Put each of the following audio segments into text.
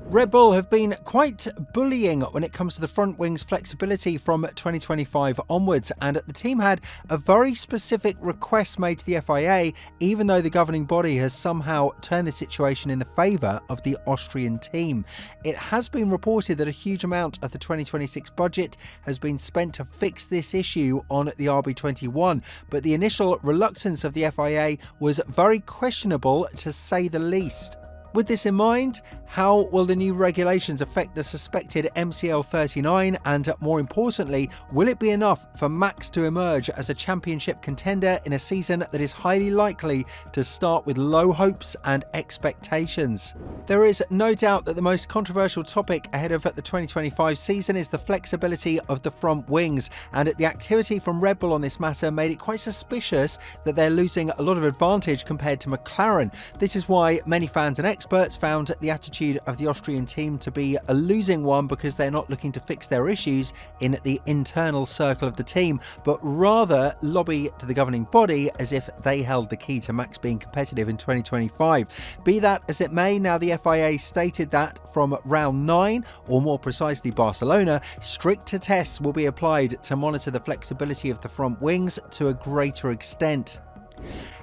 Red Bull have been quite bullying when it comes to the front wing's flexibility from 2025 onwards, and the team had a very specific request made to the FIA, even though the governing body has somehow turned the situation in the favour of the Austrian team. It has been reported that a huge amount of the 2026 budget has been spent to fix this issue on the RB21, but the initial reluctance of the FIA was very questionable, to say the least. With this in mind, how will the new regulations affect the suspected MCL 39, and more importantly, will it be enough for Max to emerge as a championship contender in a season that is highly likely to start with low hopes and expectations? There is no doubt that the most controversial topic ahead of the 2025 season is the flexibility of the front wings, and the activity from Red Bull on this matter made it quite suspicious that they're losing a lot of advantage compared to McLaren. This is why many fans and experts found the attitude of the Austrian team to be a losing one, because they're not looking to fix their issues in the internal circle of the team, but rather lobby to the governing body as if they held the key to Max being competitive in 2025. Be that as it may, now the FIA stated that from round 9, or more precisely Barcelona, stricter tests will be applied to monitor the flexibility of the front wings to a greater extent.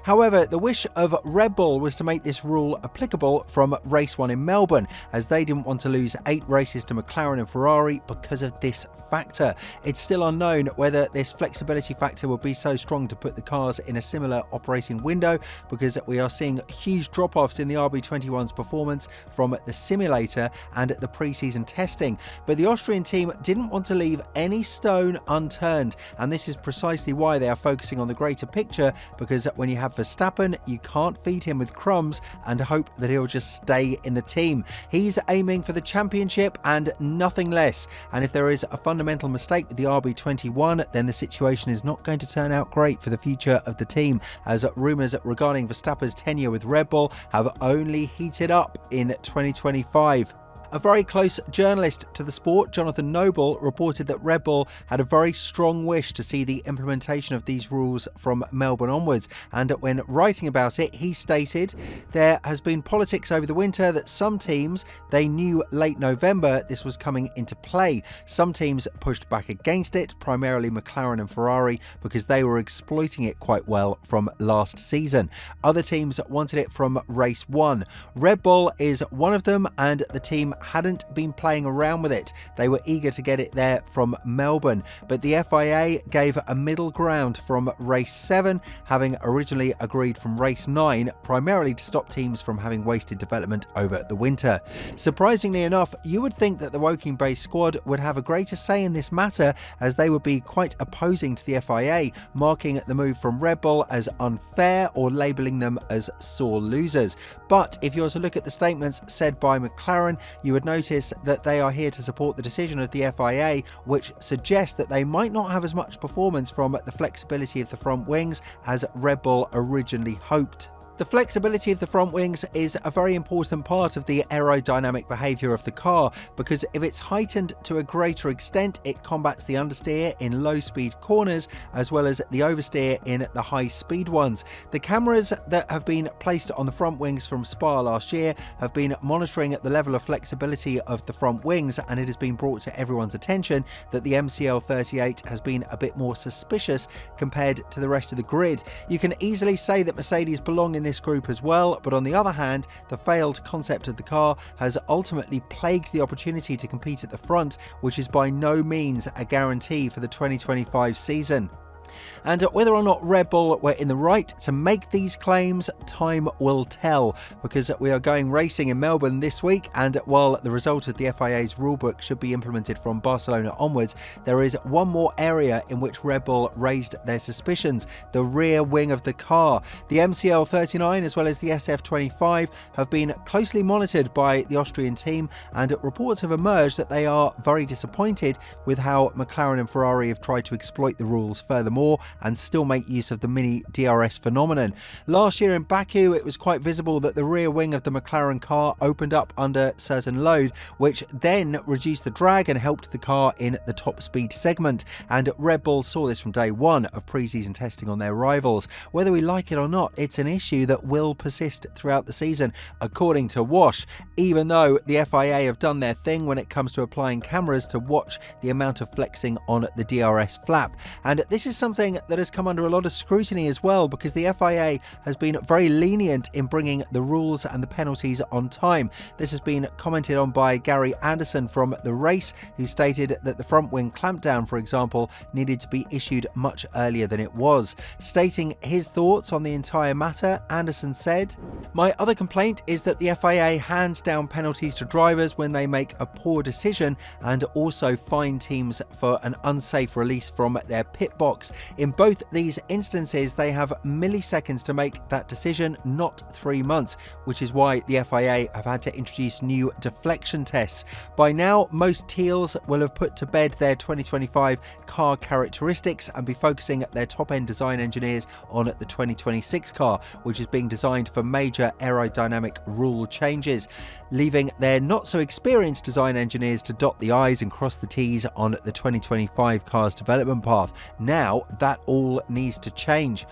However, the wish of Red Bull was to make this rule applicable from race 1 in Melbourne, as they didn't want to lose 8 races to McLaren and Ferrari because of this factor. It's still unknown whether this flexibility factor will be so strong to put the cars in a similar operating window, because we are seeing huge drop-offs in the RB21's performance from the simulator and the pre-season testing. But the Austrian team didn't want to leave any stone unturned, and this is precisely why they are focusing on the greater picture, because when you have Verstappen, you can't feed him with crumbs and hope that he'll just stay in the team. He's aiming for the championship and nothing less, and if there is a fundamental mistake with the RB21, then the situation is not going to turn out great for the future of the team, as rumours regarding Verstappen's tenure with Red Bull have only heated up in 2025. A very close journalist to the sport, Jonathan Noble, reported that Red Bull had a very strong wish to see the implementation of these rules from Melbourne onwards, and when writing about it, he stated, "There has been politics over the winter that some teams, they knew late November this was coming into play. Some teams pushed back against it, primarily McLaren and Ferrari, because they were exploiting it quite well from last season. Other teams wanted it from race 1. Red Bull is one of them, and the team hadn't been playing around with it. They were eager to get it there from Melbourne, but the FIA gave a middle ground from race 7, having originally agreed from race 9, primarily to stop teams from having wasted development over the winter." Surprisingly enough, you would think that the Woking-based squad would have a greater say in this matter, as they would be quite opposing to the FIA, marking the move from Red Bull as unfair or labelling them as sore losers. But if you were to look at the statements said by McLaren, you would notice that they are here to support the decision of the FIA, which suggests that they might not have as much performance from the flexibility of the front wings as Red Bull originally hoped. The flexibility of the front wings is a very important part of the aerodynamic behaviour of the car, because if it's heightened to a greater extent, it combats the understeer in low-speed corners as well as the oversteer in the high-speed ones. The cameras that have been placed on the front wings from Spa last year have been monitoring the level of flexibility of the front wings, and it has been brought to everyone's attention that the MCL 38 has been a bit more suspicious compared to the rest of the grid. You can easily say that Mercedes belong in this group as well, but on the other hand, the failed concept of the car has ultimately plagued the opportunity to compete at the front, which is by no means a guarantee for the 2025 season. And whether or not Red Bull were in the right to make these claims, time will tell, because we are going racing in Melbourne this week, and while the result of the FIA's rulebook should be implemented from Barcelona onwards, there is one more area in which Red Bull raised their suspicions: the rear wing of the car. The MCL 39 as well as the SF 25 have been closely monitored by the Austrian team, and reports have emerged that they are very disappointed with how McLaren and Ferrari have tried to exploit the rules furthermore. more and still make use of the mini DRS phenomenon. Last year in Baku, it was quite visible that the rear wing of the McLaren car opened up under certain load, which then reduced the drag and helped the car in the top speed segment. And Red Bull saw this from day one of pre-season testing on their rivals. Whether we like it or not, it's an issue that will persist throughout the season, according to Wash, even though the FIA have done their thing when it comes to applying cameras to watch the amount of flexing on the DRS flap. And this is something that has come under a lot of scrutiny as well, because the FIA has been very lenient in bringing the rules and the penalties on time. This has been commented on by Gary Anderson from The Race, who stated that the front wing clampdown, for example, needed to be issued much earlier than it was. Stating his thoughts on the entire matter, Anderson said, "My other complaint is that the FIA hands down penalties to drivers when they make a poor decision and also fine teams for an unsafe release from their pit box. In both these instances, they have milliseconds to make that decision, not 3 months, which is why the FIA have had to introduce new deflection tests. By now, most teals will have put to bed their 2025 car characteristics and be focusing their top-end design engineers on the 2026 car, which is being designed for major aerodynamic rule changes, leaving their not-so-experienced design engineers to dot the I's and cross the T's on the 2025 car's development path. Now, that all needs to change."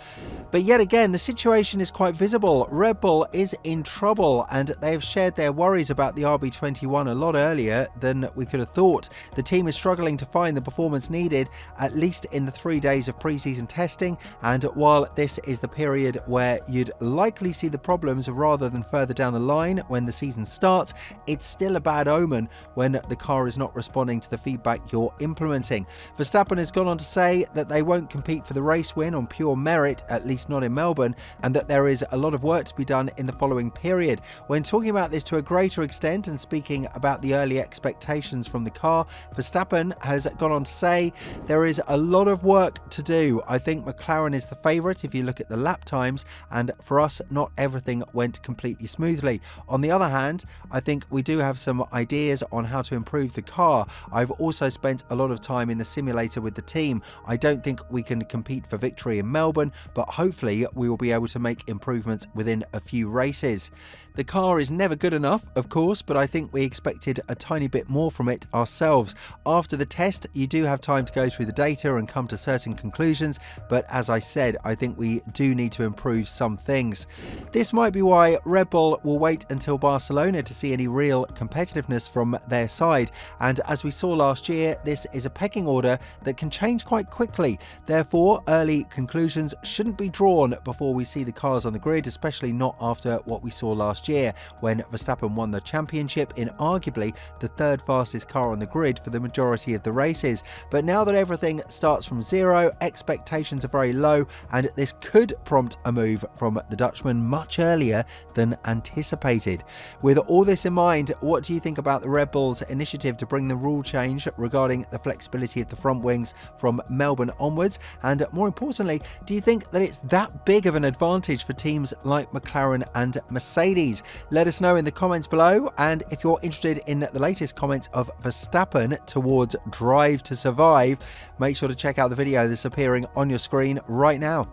But yet again, the situation is quite visible. Red Bull is in trouble, and they have shared their worries about the RB21 a lot earlier than we could have thought. The team is struggling to find the performance needed, at least in the 3 days of pre-season testing, and while this is the period where you'd likely see the problems rather than further down the line when the season starts, it's still a bad omen when the car is not responding to the feedback you're implementing. Verstappen has gone on to say that they won't compete for the race win on pure merit, at least not in Melbourne, and that there is a lot of work to be done in the following period. When talking about this to a greater extent and speaking about the early expectations from the car, Verstappen has gone on to say, "There is a lot of work to do. I think McLaren is the favourite if you look at the lap times, and for us, not everything went completely smoothly. On the other hand, I think we do have some ideas on how to improve the car. I've also spent a lot of time in the simulator with the team. I don't think we can compete for victory in Melbourne, but hopefully we will be able to make improvements within a few races. The car is never good enough, of course, but I think we expected a tiny bit more from it ourselves. After the test, you do have time to go through the data and come to certain conclusions, but as I said, I think we do need to improve some things." This might be why Red Bull will wait until Barcelona to see any real competitiveness from their side, and as we saw last year, this is a pecking order that can change quite quickly. Therefore, early conclusions shouldn't be drawn before we see the cars on the grid, especially not after what we saw last year when Verstappen won the championship in arguably the third fastest car on the grid for the majority of the races. But now that everything starts from zero, expectations are very low, and this could prompt a move from the Dutchman much earlier than anticipated. With all this in mind, what do you think about the Red Bull's initiative to bring the rule change regarding the flexibility of the front wings from Melbourne onwards? And more importantly, do you think that it's that big of an advantage for teams like McLaren and Mercedes? Let us know in the comments below, and if you're interested in the latest comments of Verstappen towards Drive to Survive, make sure to check out the video that's appearing on your screen right now.